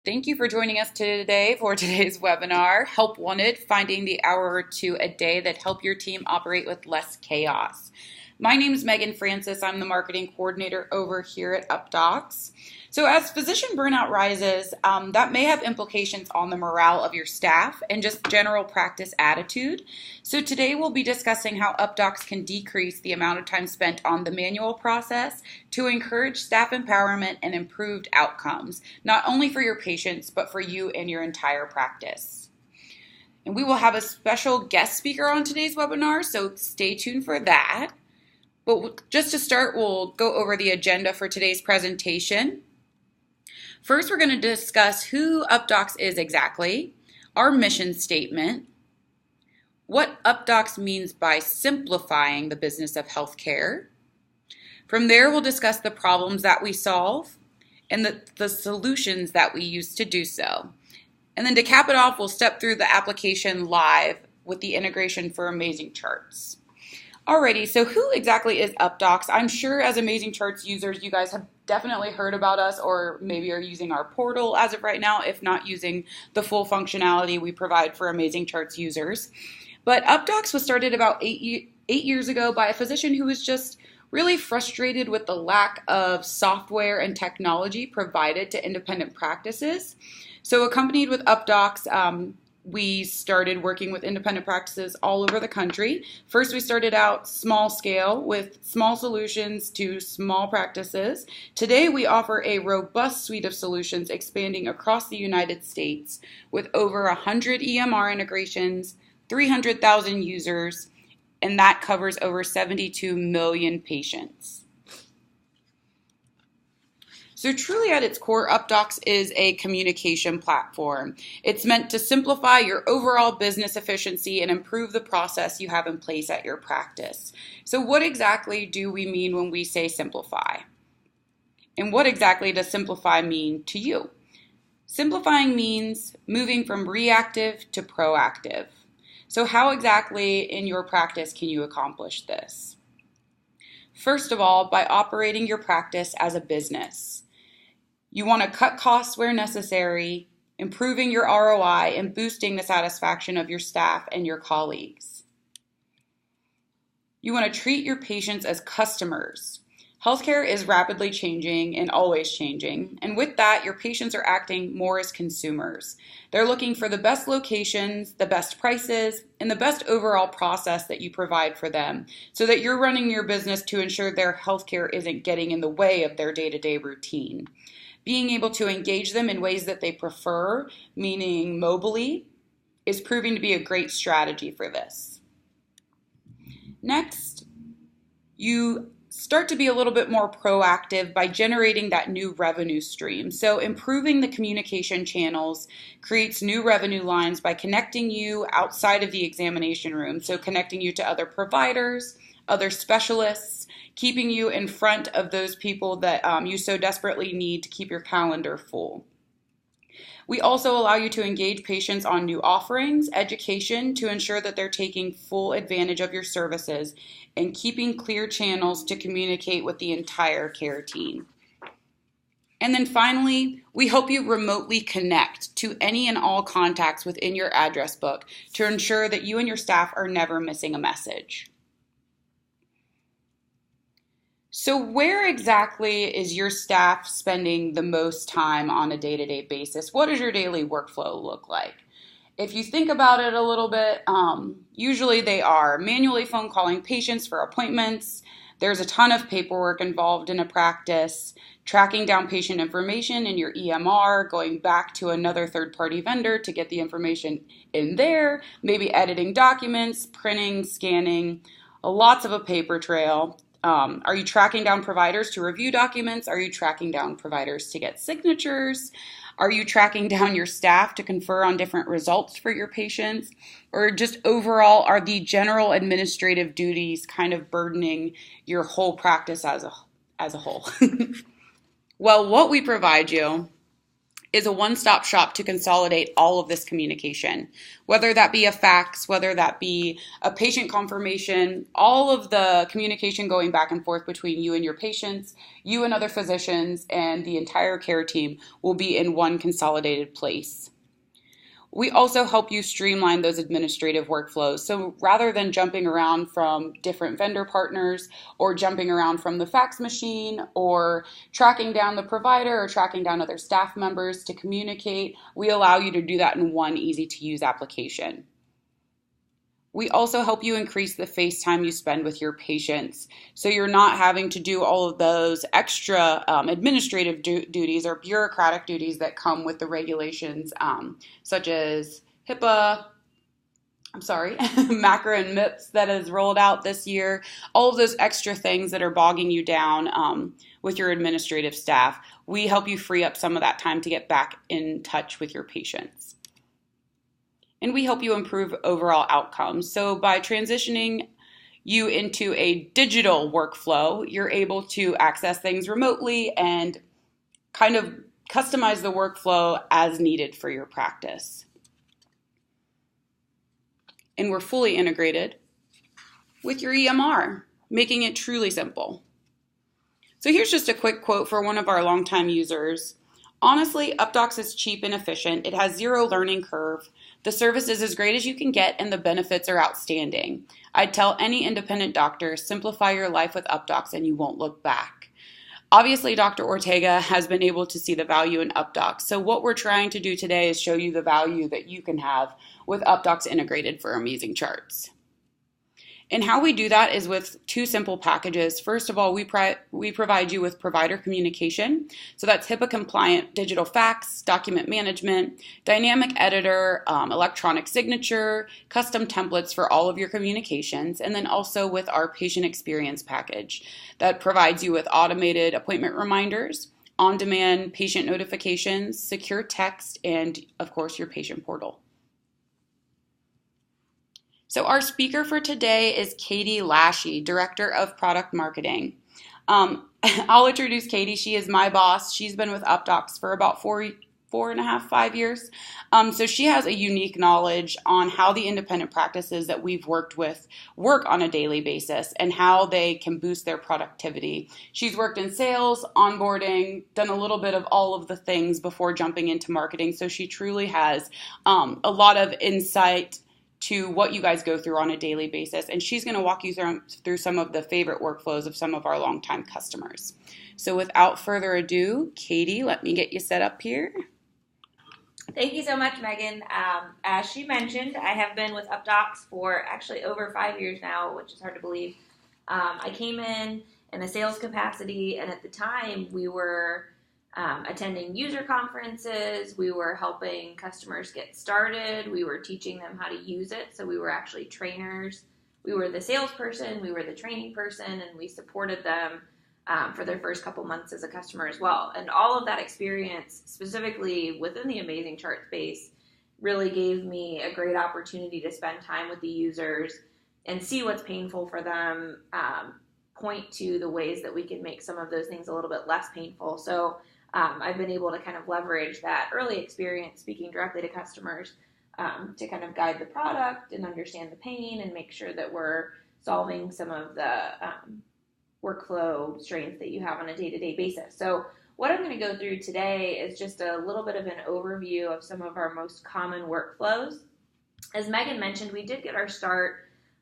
Thank you for joining us today for today's webinar, Help Wanted, Finding the Hour or Two a Day That Help Your Team Operate with Less Chaos. My name is Megan Francis. I'm the marketing coordinator over here at Updox. So as physician burnout rises, that may have implications on the morale of your staff and just general practice attitude. So today we'll be discussing how Updox can decrease the amount of time spent on the manual process to encourage staff empowerment and improved outcomes, not only for your patients, but for you and your entire practice. And we will have a special guest speaker on today's webinar, so stay tuned for that. But just to start, we'll go over the agenda for today's presentation. First, we're going to discuss who Updox is exactly, our mission statement, what Updox means by simplifying the business of healthcare. From there, we'll discuss the problems that we solve and the solutions that we use to do so. And then to cap it off, we'll step through the application live with the integration for Amazing Charts. Alrighty, so who exactly is Updox? I'm sure as Amazing Charts users, you guys have definitely heard about us or maybe are using our portal as of right now, if not using the full functionality we provide for Amazing Charts users. But Updox was started about eight years ago by a physician who was just really frustrated with the lack of software and technology provided to independent practices. So accompanied with Updox, we started working with independent practices all over the country. First, we started out small scale with small solutions to small practices. Today, we offer a robust suite of solutions expanding across the United States with over 100 EMR integrations, 300,000 users, and that covers over 72 million patients. So truly at its core, Updox is a communication platform. It's meant to simplify your overall business efficiency and improve the process you have in place at your practice. So what exactly do we mean when we say simplify? And what exactly does simplify mean to you? Simplifying means moving from reactive to proactive. So how exactly in your practice can you accomplish this? First of all, by operating your practice as a business. You want to cut costs where necessary, improving your ROI, and boosting the satisfaction of your staff and your colleagues. You want to treat your patients as customers. Healthcare is rapidly changing and always changing, and with that, your patients are acting more as consumers. They're looking for the best locations, the best prices, and the best overall process that you provide for them, so that you're running your business to ensure their healthcare isn't getting in the way of their day-to-day routine. Being able to engage them in ways that they prefer, meaning mobily, is proving to be a great strategy for this. Next, you start to be a little bit more proactive by generating that new revenue stream. So improving the communication channels creates new revenue lines by connecting you outside of the examination room. So connecting you to other providers, other specialists, keeping you in front of those people that you so desperately need to keep your calendar full. We also allow you to engage patients on new offerings, education to ensure that they're taking full advantage of your services, and keeping clear channels to communicate with the entire care team. And then finally, we help you remotely connect to any and all contacts within your address book to ensure that you and your staff are never missing a message. So where exactly is your staff spending the most time on a day-to-day basis? What does your daily workflow look like? If you think about it a little bit, usually they are manually phone calling patients for appointments. There's a ton of paperwork involved in a practice, tracking down patient information in your EMR, going back to another third-party vendor to get the information in there, maybe editing documents, printing, scanning, lots of a paper trail. Are you tracking down providers to review documents? Are you tracking down providers to get signatures? Are you tracking down your staff to confer on different results for your patients? Or just overall, are the general administrative duties kind of burdening your whole practice as a whole? Well, what we provide you is a one-stop shop to consolidate all of this communication, whether that be a fax, whether that be a patient confirmation, all of the communication going back and forth between you and your patients, you and other physicians, and the entire care team will be in one consolidated place. We also help you streamline those administrative workflows. So rather than jumping around from different vendor partners or jumping around from the fax machine or tracking down the provider or tracking down other staff members to communicate, we allow you to do that in one easy-to-use application. We also help you increase the face time you spend with your patients, so you're not having to do all of those extra administrative duties or bureaucratic duties that come with the regulations, such as HIPAA, MACRA and MIPS that has rolled out this year, all of those extra things that are bogging you down with your administrative staff. We help you free up some of that time to get back in touch with your patients. And we help you improve overall outcomes. So by transitioning you into a digital workflow, you're able to access things remotely and kind of customize the workflow as needed for your practice. And we're fully integrated with your EMR, making it truly simple. So here's just a quick quote for one of our longtime users. Honestly, Updox is cheap and efficient. It has zero learning curve. The service is as great as you can get, and the benefits are outstanding. I'd tell any independent doctor, simplify your life with Updox and you won't look back. Obviously, Dr. Ortega has been able to see the value in Updox. So what we're trying to do today is show you the value that you can have with Updox integrated for Amazing Charts. And how we do that is with two simple packages. First of all, we provide you with provider communication. So that's HIPAA compliant digital fax, document management, dynamic editor, electronic signature, custom templates for all of your communications, and then also with our patient experience package that provides you with automated appointment reminders, on-demand patient notifications, secure text, and of course your patient portal. So our speaker for today is Katie Lashy, Director of Product Marketing. I'll introduce Katie. She is my boss. She's been with Updox for about 5 years. So she has a unique knowledge on how the independent practices that we've worked with work on a daily basis and how they can boost their productivity. She's worked in sales, onboarding, done a little bit of all of the things before jumping into marketing. So she truly has a lot of insight to what you guys go through on a daily basis. And she's going to walk you through some of the favorite workflows of some of our longtime customers. So without further ado, Katie, let me get you set up here. Thank you so much, Megan. As she mentioned, I have been with Updox for actually over 5 years now, which is hard to believe. I came in a sales capacity, and at the time we were attending user conferences, we were helping customers get started, we were teaching them how to use it, so we were actually trainers. We were the salesperson, we were the training person, and we supported them for their first couple months as a customer as well. And all of that experience, specifically within the Amazing Chart space, really gave me a great opportunity to spend time with the users and see what's painful for them, point to the ways that we can make some of those things a little bit less painful. So I've been able to kind of leverage that early experience speaking directly to customers to kind of guide the product and understand the pain and make sure that we're solving some of the workflow strains that you have on a day-to-day basis. So what I'm going to go through today is just a little bit of an overview of some of our most common workflows. As Megan mentioned, we did get our start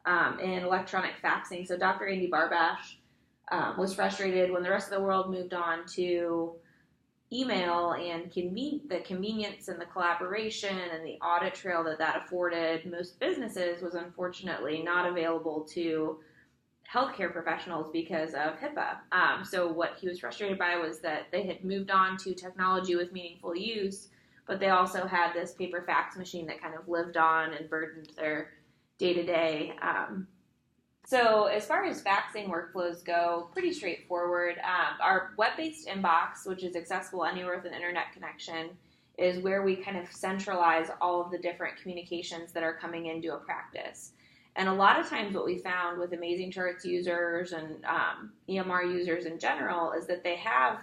in electronic faxing. So Dr. Andy Barbash was frustrated when the rest of the world moved on to email, and the convenience and the collaboration and the audit trail that afforded most businesses was unfortunately not available to healthcare professionals because of HIPAA. So what he was frustrated by was that they had moved on to technology with meaningful use, but they also had this paper fax machine that kind of lived on and burdened their day-to-day. So as far as faxing workflows go, pretty straightforward. Our web-based inbox, which is accessible anywhere with an internet connection, is where we kind of centralize all of the different communications that are coming into a practice. And a lot of times what we found with Amazing Charts users and EMR users in general is that they have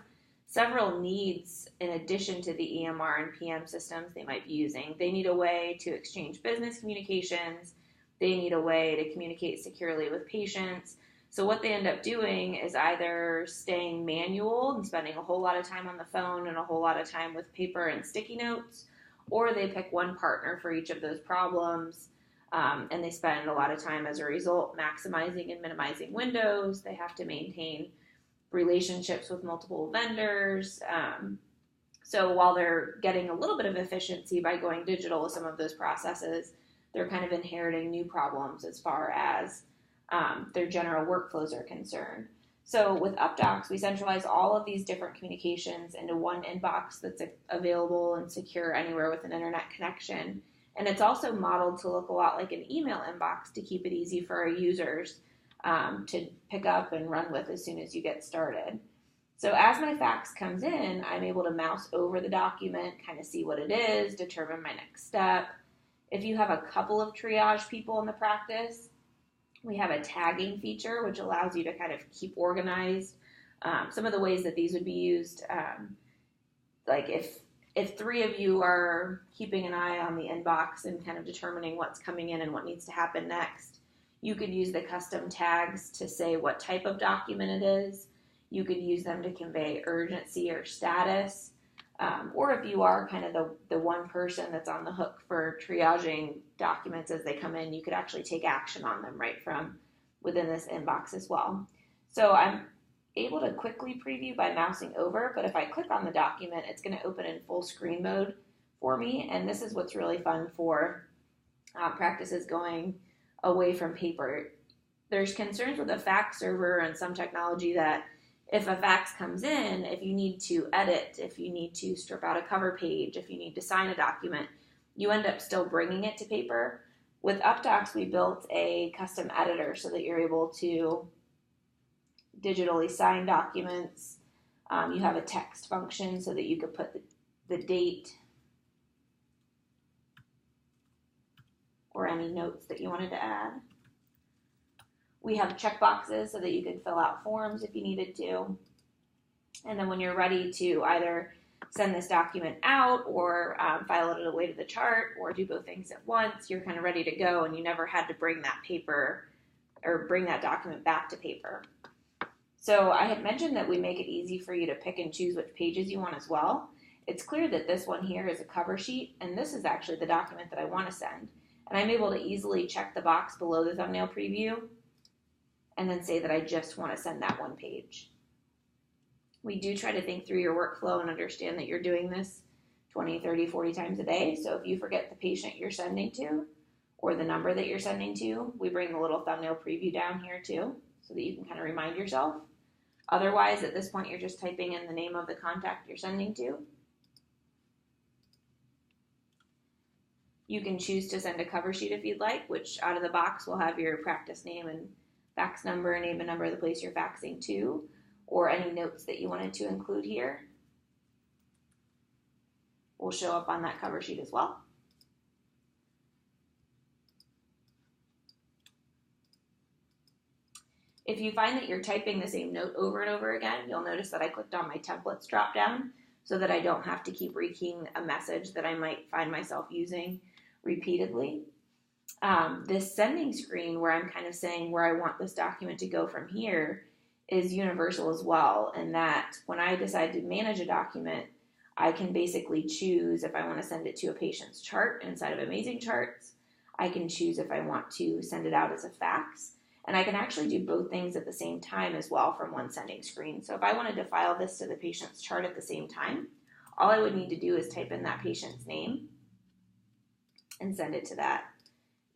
several needs in addition to the EMR and PM systems they might be using. They need a way to exchange business communications. They need a way to communicate securely with patients. So what they end up doing is either staying manual and spending a whole lot of time on the phone and a whole lot of time with paper and sticky notes, or they pick one partner for each of those problems, and they spend a lot of time as a result maximizing and minimizing windows. They have to maintain relationships with multiple vendors. So while they're getting a little bit of efficiency by going digital with some of those processes, they're kind of inheriting new problems as far as their general workflows are concerned. So with Updox, we centralize all of these different communications into one inbox that's available and secure anywhere with an internet connection. And it's also modeled to look a lot like an email inbox to keep it easy for our users to pick up and run with as soon as you get started. So as my fax comes in, I'm able to mouse over the document, kind of see what it is, determine my next step. If you have a couple of triage people in the practice, we have a tagging feature, which allows you to kind of keep organized. Some of the ways that these would be used, like if 3 of you are keeping an eye on the inbox and kind of determining what's coming in and what needs to happen next, you could use the custom tags to say what type of document it is. You could use them to convey urgency or status. Or if you are kind of the one person that's on the hook for triaging documents as they come in, you could actually take action on them right from within this inbox as well. So I'm able to quickly preview by mousing over, but if I click on the document, it's going to open in full screen mode for me. And this is what's really fun for practices going away from paper. There's concerns with a fax server and some technology that if a fax comes in, if you need to edit, if you need to strip out a cover page, if you need to sign a document, you end up still bringing it to paper. With Updox, we built a custom editor so that you're able to digitally sign documents. You have a text function so that you could put the date or any notes that you wanted to add. We have checkboxes so that you could fill out forms if you needed to. And then when you're ready to either send this document out or file it away to the chart or do both things at once, you're kind of ready to go and you never had to bring that paper or bring that document back to paper. So I had mentioned that we make it easy for you to pick and choose which pages you want as well. It's clear that this one here is a cover sheet, and this is actually the document that I want to send. And I'm able to easily check the box below the thumbnail preview and then say that I just want to send that one page. We do try to think through your workflow and understand that you're doing this 20, 30, 40 times a day. So if you forget the patient you're sending to or the number that you're sending to, we bring the little thumbnail preview down here too so that you can kind of remind yourself. Otherwise, at this point, you're just typing in the name of the contact you're sending to. You can choose to send a cover sheet if you'd like, which out of the box will have your practice name and fax number, name and number of the place you're faxing to, or any notes that you wanted to include here will show up on that cover sheet as well. If you find that you're typing the same note over and over again, you'll notice that I clicked on my templates drop down so that I don't have to keep rekeying a message that I might find myself using repeatedly. This sending screen where I'm kind of saying where I want this document to go from here is universal as well, in that when I decide to manage a document, I can basically choose if I want to send it to a patient's chart inside of Amazing Charts. I can choose if I want to send it out as a fax, and I can actually do both things at the same time as well from one sending screen. So if I wanted to file this to the patient's chart at the same time, all I would need to do is type in that patient's name and send it to that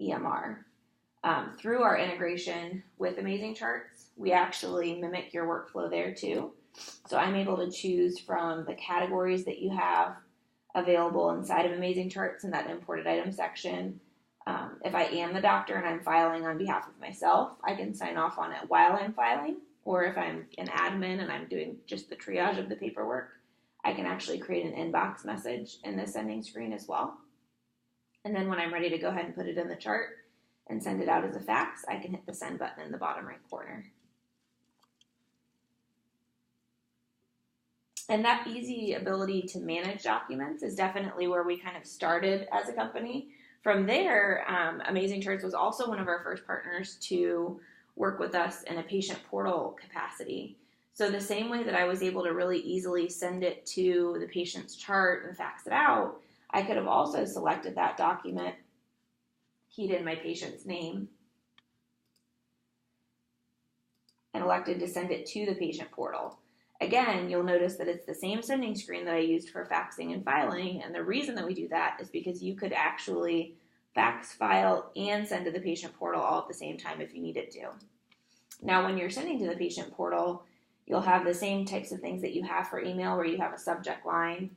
EMR. Through our integration with Amazing Charts, we actually mimic your workflow there too. So I'm able to choose from the categories that you have available inside of Amazing Charts in that imported item section. If I am the doctor and I'm filing on behalf of myself, I can sign off on it while I'm filing. Or if I'm an admin and I'm doing just the triage of the paperwork, I can actually create an inbox message in the sending screen as well. And then when I'm ready to go ahead and put it in the chart and send it out as a fax, I can hit the send button in the bottom right corner. And that easy ability to manage documents is definitely where we kind of started as a company. From there, Amazing Charts was also one of our first partners to work with us in a patient portal capacity. So the same way that I was able to really easily send it to the patient's chart and fax it out, I could have also selected that document, keyed in my patient's name, and elected to send it to the patient portal. Again, you'll notice that it's the same sending screen that I used for faxing and filing, and the reason that we do that is because you could actually fax, file, and send to the patient portal all at the same time if you needed to. Now, when you're sending to the patient portal, you'll have the same types of things that you have for email, where you have a subject line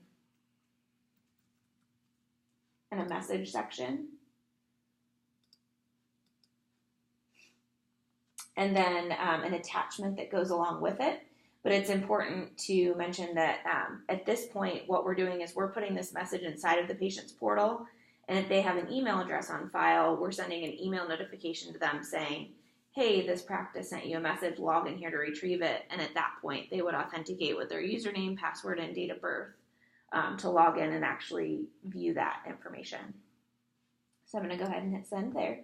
and a message section, and then an attachment that goes along with it. But it's important to mention that at this point, what we're doing is we're putting this message inside of the patient's portal, and if they have an email address on file, we're sending an email notification to them saying, hey, this practice sent you a message, log in here to retrieve it. And at that point, they would authenticate with their username, password, and date of birth to log in and actually view that information. So I'm going to go ahead and hit send there.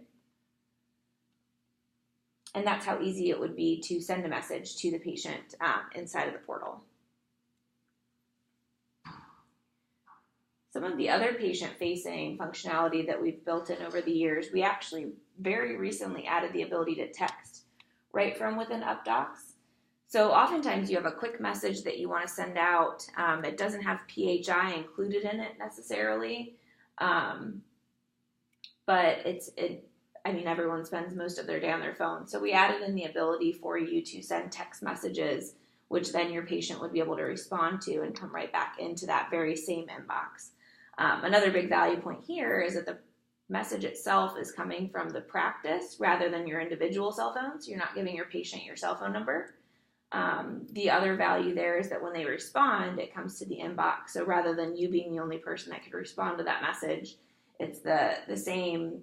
And that's how easy it would be to send a message to the patient inside of the portal. Some of the other patient-facing functionality that we've built in over the years, we actually very recently added the ability to text right from within Updox. So oftentimes you have a quick message that you want to send out. It doesn't have PHI included in it necessarily, but everyone spends most of their day on their phone. So we added in the ability for you to send text messages, which then your patient would be able to respond to and come right back into that very same inbox. Another big value point here is that the message itself is coming from the practice rather than your individual cell phone. So you're not giving your patient your cell phone number. The other value there is that when they respond, it comes to the inbox. So rather than you being the only person that could respond to that message, it's the same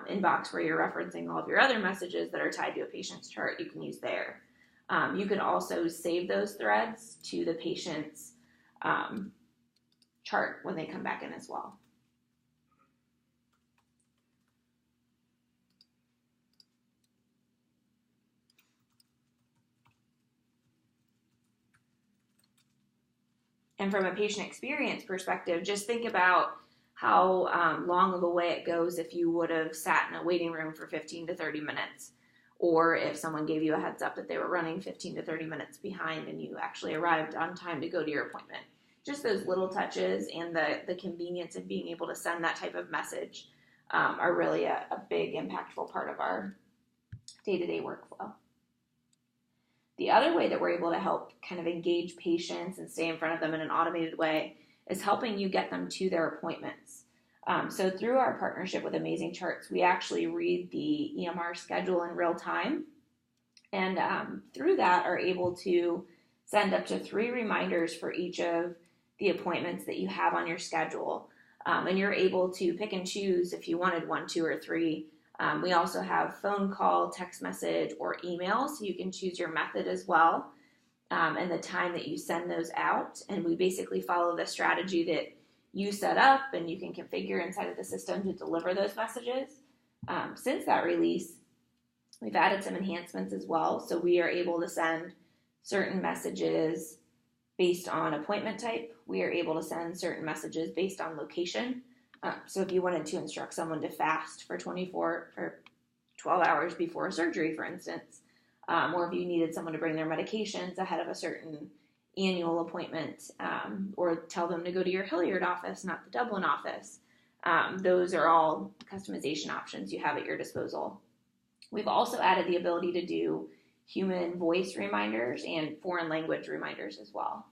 inbox where you're referencing all of your other messages that are tied to a patient's chart you can use there. You can also save those threads to the patient's chart when they come back in as well. And from a patient experience perspective, just think about how long of a way it goes if you would have sat in a waiting room for 15 to 30 minutes, or if someone gave you a heads up that they were running 15 to 30 minutes behind and you actually arrived on time to go to your appointment. Just those little touches and the convenience of being able to send that type of message are really a big impactful part of our day-to-day workflow. The other way that we're able to help kind of engage patients and stay in front of them in an automated way is helping you get them to their appointments. So through our partnership with Amazing Charts, we actually read the EMR schedule in real time, and through that are able to send up to 3 reminders for each of the appointments that you have on your schedule. And you're able to pick and choose if you wanted 1, 2, or 3. We also have phone call, text message, or email, so you can choose your method as well, and the time that you send those out. And we basically follow the strategy that you set up and you can configure inside of the system to deliver those messages. Since that release, we've added some enhancements as well. So we are able to send certain messages based on appointment type. We are able to send certain messages based on location. So if you wanted to instruct someone to fast for 12 hours before a surgery, for instance, or if you needed someone to bring their medications ahead of a certain annual appointment, or tell them to go to your Hilliard office, not the Dublin office, those are all customization options you have at your disposal. We've also added the ability to do human voice reminders and foreign language reminders as well.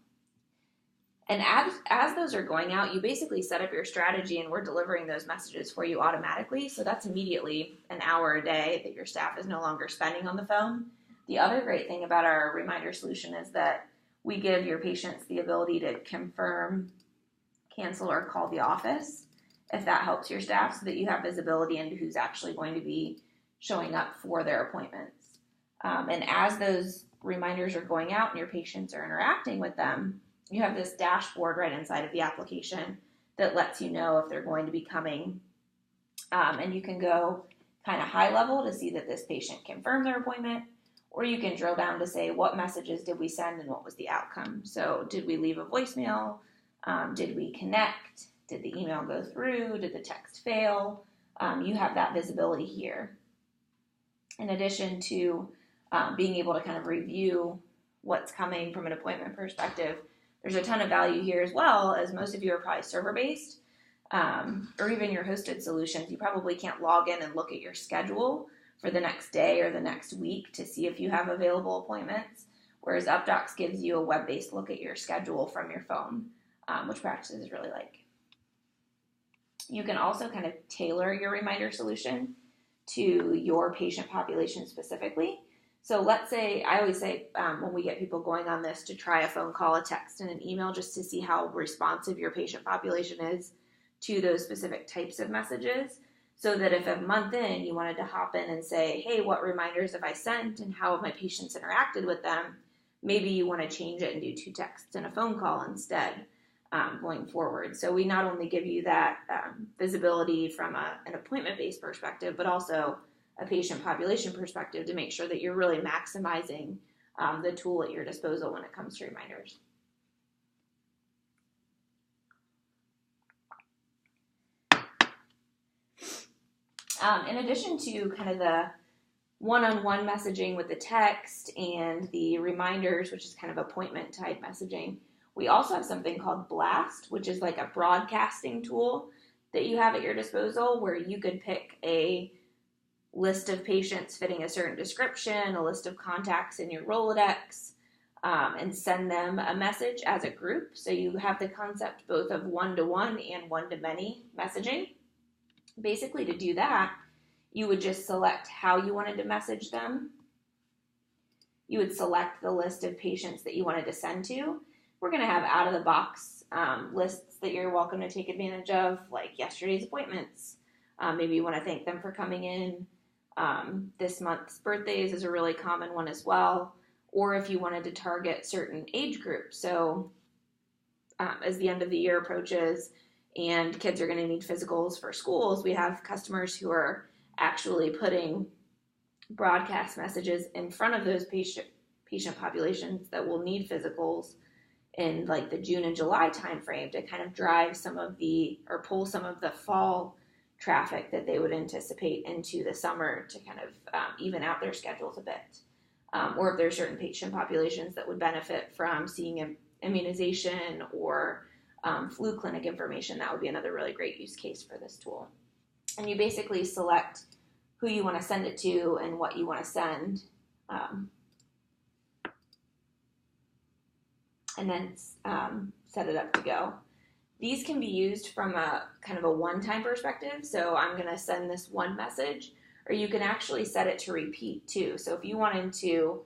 And as those are going out, you basically set up your strategy and we're delivering those messages for you automatically. So that's immediately an hour a day that your staff is no longer spending on the phone. The other great thing about our reminder solution is that we give your patients the ability to confirm, cancel, or call the office if that helps your staff, so that you have visibility into who's actually going to be showing up for their appointments. And as those reminders are going out and your patients are interacting with them, you have this dashboard right inside of the application that lets you know if they're going to be coming. And you can go kind of high level to see that this patient confirmed their appointment, or you can drill down to say what messages did we send and what was the outcome. So did we leave a voicemail? Did we connect? Did the email go through? Did the text fail? You have that visibility here. In addition to being able to kind of review what's coming from an appointment perspective, there's a ton of value here as well, as most of you are probably server-based, or even your hosted solutions. You probably can't log in and look at your schedule for the next day or the next week to see if you have available appointments, whereas Updox gives you a web-based look at your schedule from your phone, which practices really like. You can also kind of tailor your reminder solution to your patient population specifically. So let's say, I always say when we get people going on this to try a phone call, a text, and an email just to see how responsive your patient population is to those specific types of messages, so that if a month in you wanted to hop in and say, hey, what reminders have I sent and how have my patients interacted with them, maybe you want to change it and do 2 texts and a phone call instead going forward. So we not only give you that visibility from an appointment-based perspective, but also a patient population perspective to make sure that you're really maximizing the tool at your disposal when it comes to reminders. In addition to kind of the one-on-one messaging with the text and the reminders, which is kind of appointment type messaging, we also have something called Blast, which is like a broadcasting tool that you have at your disposal where you could pick a list of patients fitting a certain description, a list of contacts in your Rolodex, and send them a message as a group. So you have the concept both of one-to-one and one-to-many messaging. Basically, to do that, you would just select how you wanted to message them. You would select the list of patients that you wanted to send to. We're going to have out-of-the-box lists that you're welcome to take advantage of, like yesterday's appointments. Maybe you want to thank them for coming in. This month's birthdays is a really common one as well. Or if you wanted to target certain age groups. So as the end of the year approaches and kids are going to need physicals for schools, we have customers who are actually putting broadcast messages in front of those patient populations that will need physicals in like the June and July timeframe to kind of drive some of the, or pull some of the fall traffic that they would anticipate into the summer to kind of even out their schedules a bit. Or if there are certain patient populations that would benefit from seeing immunization or flu clinic information, that would be another really great use case for this tool. And you basically select who you want to send it to and what you want to send. And then set it up to go. These can be used from a kind of a one-time perspective. So I'm going to send this one message, or you can actually set it to repeat too. So if you wanted to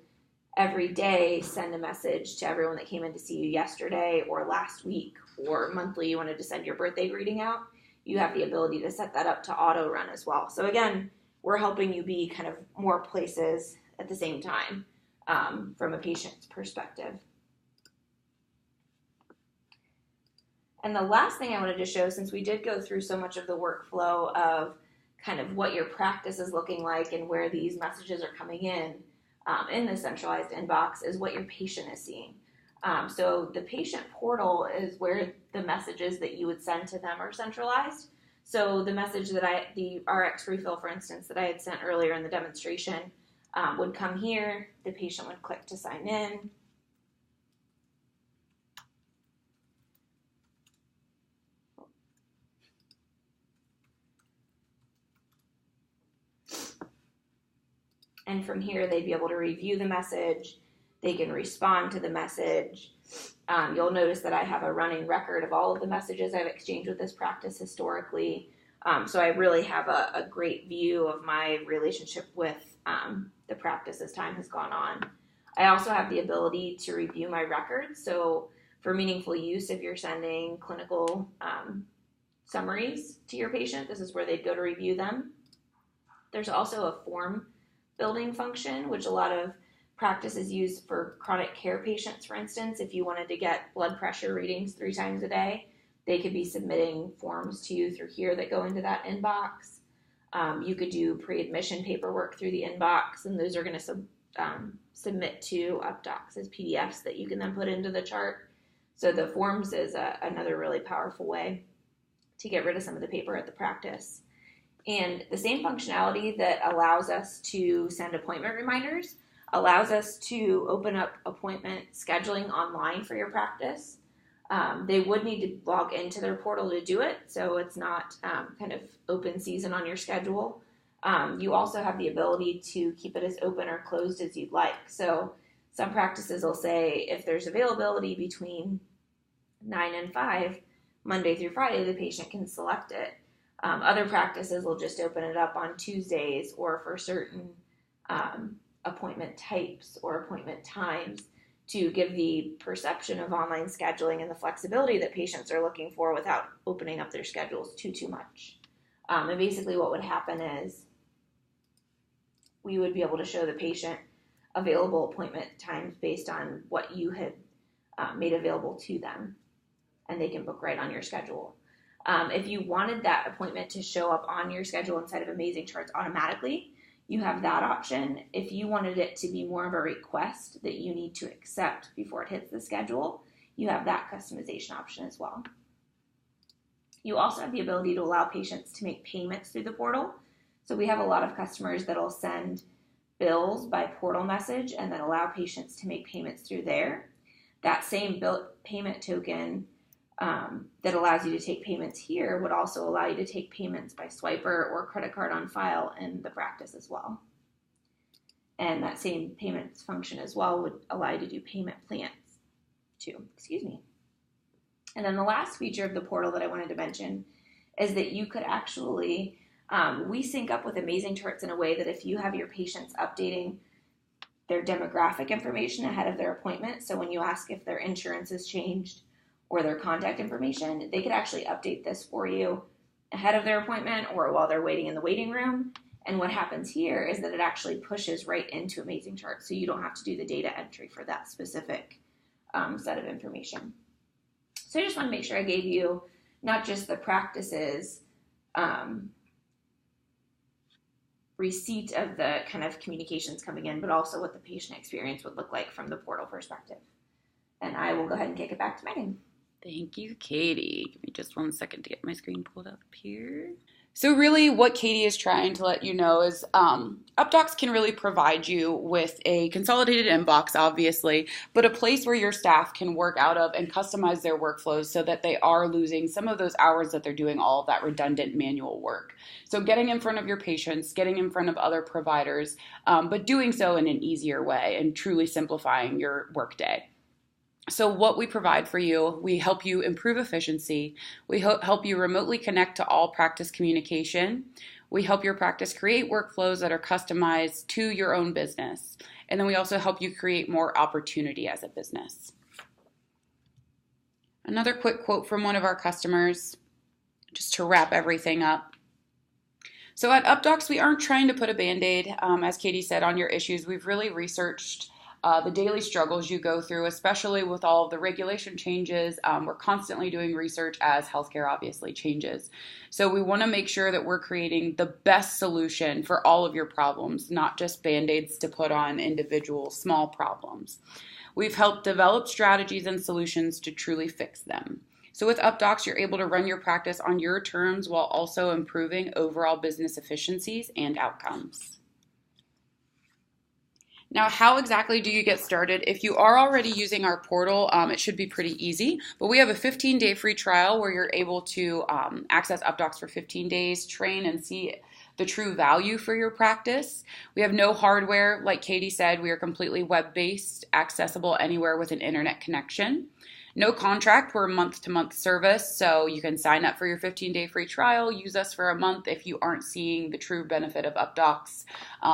every day send a message to everyone that came in to see you yesterday or last week, or monthly you wanted to send your birthday greeting out, you have the ability to set that up to auto run as well. So again, we're helping you be kind of more places at the same time from a patient's perspective. And the last thing I wanted to show, since we did go through so much of the workflow of kind of what your practice is looking like and where these messages are coming in the centralized inbox, is what your patient is seeing. So the patient portal is where the messages that you would send to them are centralized. So the message that the RX refill, for instance, that I had sent earlier in the demonstration would come here. The patient would click to sign in. And from here, they'd be able to review the message. They can respond to the message. You'll notice that I have a running record of all of the messages I've exchanged with this practice historically. So I really have a great view of my relationship with the practice as time has gone on. I also have the ability to review my records. So for meaningful use, if you're sending clinical summaries to your patient, this is where they'd go to review them. There's also a form building function, which a lot of practice is used for chronic care patients, for instance. If you wanted to get blood pressure readings 3 times a day, they could be submitting forms to you through here that go into that inbox. You could do pre-admission paperwork through the inbox, and those are going to submit to Updox as PDFs that you can then put into the chart. So the forms is another really powerful way to get rid of some of the paper at the practice. And the same functionality that allows us to send appointment reminders allows us to open up appointment scheduling online for your practice. They would need to log into their portal to do it, so it's not kind of open season on your schedule. You also have the ability to keep it as open or closed as you'd like. So some practices will say if there's availability between 9 and 5, Monday through Friday, the patient can select it. Other practices will just open it up on Tuesdays or for certain appointment types or appointment times to give the perception of online scheduling and the flexibility that patients are looking for without opening up their schedules too much. And basically what would happen is we would be able to show the patient available appointment times based on what you had made available to them, and they can book right on your schedule. If you wanted that appointment to show up on your schedule inside of Amazing Charts automatically, you have that option. If you wanted it to be more of a request that you need to accept before it hits the schedule, you have that customization option as well. You also have the ability to allow patients to make payments through the portal. So we have a lot of customers that'll send bills by portal message and then allow patients to make payments through there. That same bill payment token that allows you to take payments here would also allow you to take payments by swiper or credit card on file in the practice as well. And that same payments function as well would allow you to do payment plans too. And then the last feature of the portal that I wanted to mention is that you could actually, we sync up with Amazing Charts in a way that if you have your patients updating their demographic information ahead of their appointment, so when you ask if their insurance has changed or their contact information, they could actually update this for you ahead of their appointment or while they're waiting in the waiting room. And what happens here is that it actually pushes right into Amazing Charts, so you don't have to do the data entry for that specific set of information. So I just want to make sure I gave you not just the practices receipt of the kind of communications coming in, but also what the patient experience would look like from the portal perspective. And I will go ahead and kick it back to Megan. Thank you, Katie. Give me just 1 second to get my screen pulled up here. So really what Katie is trying to let you know is Updox can really provide you with a consolidated inbox, obviously, but a place where your staff can work out of and customize their workflows so that they are losing some of those hours that they're doing all of that redundant manual work. So getting in front of your patients, getting in front of other providers, but doing so in an easier way and truly simplifying your workday. So what we provide for you, we help you improve efficiency. We help you remotely connect to all practice communication. We help your practice create workflows that are customized to your own business. And then we also help you create more opportunity as a business. Another quick quote from one of our customers, just to wrap everything up. So at Updox, we aren't trying to put a Band-Aid, as Katie said, on your issues. We've really researched the daily struggles you go through, especially with all of the regulation changes. We're constantly doing research as healthcare obviously changes. So we want to make sure that we're creating the best solution for all of your problems, not just Band-Aids to put on individual small problems. We've helped develop strategies and solutions to truly fix them. So with Updox, you're able to run your practice on your terms while also improving overall business efficiencies and outcomes. Now, how exactly do you get started? If you are already using our portal, it should be pretty easy, but we have a 15-day free trial where you're able to access Updox for 15 days, train and see the true value for your practice. We have no hardware. Like Katie said, we are completely web-based, accessible anywhere with an internet connection. No contract, we're a month-to-month service, so you can sign up for your 15-day free trial, use us for a month. If you aren't seeing the true benefit of Updox,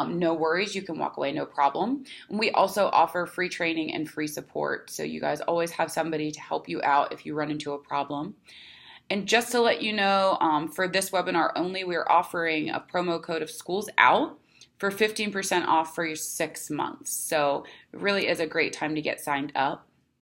no worries, you can walk away, no problem. And we also offer free training and free support, so you guys always have somebody to help you out if you run into a problem. And just to let you know, for this webinar only, we're offering a promo code of Schools Out for 15% off for your 6 months. So it really is a great time to get signed up.